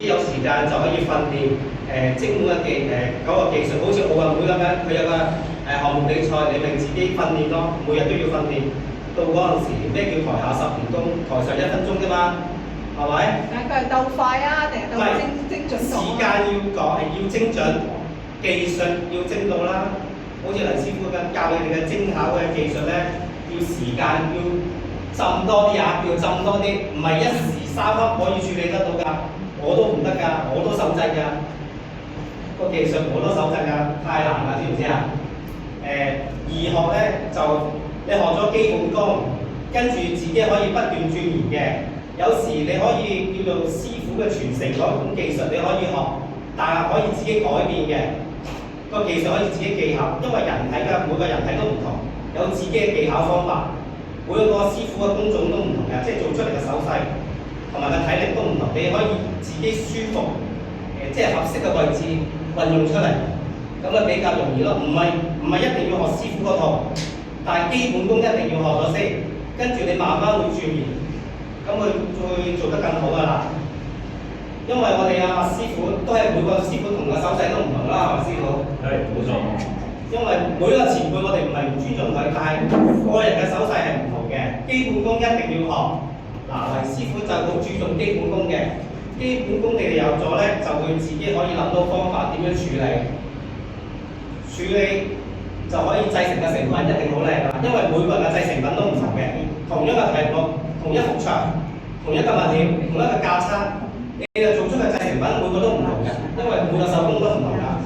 有時間就可以訓練精本嘅嗰個技術，好似奧運會咁樣，佢有個項目比賽，你咪自己訓練咯，每日都要訓練。到嗰陣時，咩叫台下10年功，台上1分鐘啫嘛，係咪？但佢係鬥快啊，定係鬥精準度？時間要講係要精準，技術要精到啦。好似黎師傅咁教你哋嘅精巧嘅技術咧，要時間要浸多啲啊，要浸多啲，唔係一時三刻可以處理得到㗎。我都唔得㗎，我都手震㗎，個技術我都手震㗎，太難啦，知唔知啊？易學咧就你學咗基本功，跟住自己可以不斷鑽研嘅。有時你可以叫做師傅嘅傳承嗰種技術，你可以學，但係可以自己改變嘅。個技術可以自己技巧，因為人體嘅每個人體都唔同，有自己嘅技巧方法。每個師傅嘅工種都唔同嘅，即係做出嚟嘅手勢同埋個體力都唔同。你可以自己舒服，即係合適嘅位置運用出嚟，咁啊比較容易咯。唔係一定要學師傅嗰套，但係基本功一定要學咗先，跟住你慢慢會鑽研，咁佢會做得更好㗎啦。因為我哋阿麥師傅都係每個師傅同個手勢都唔同啦，係咪師傅？係，冇錯。因為每一個前輩我哋唔係唔尊重佢，但係個人嘅手勢係唔同嘅，基本功一定要學。嗱，黎師傅就好注重基本功嘅，基本功你哋有咗咧，就會自己可以諗到方法點樣處理，處理就可以製成嘅成品一定好靚㗎。因為每個人嘅製成品都唔同嘅，同一個題目、同一幅牆、同一個物料、同一個架撐，你哋做出嘅製成品每個都唔同嘅，因為每個手工都唔同㗎。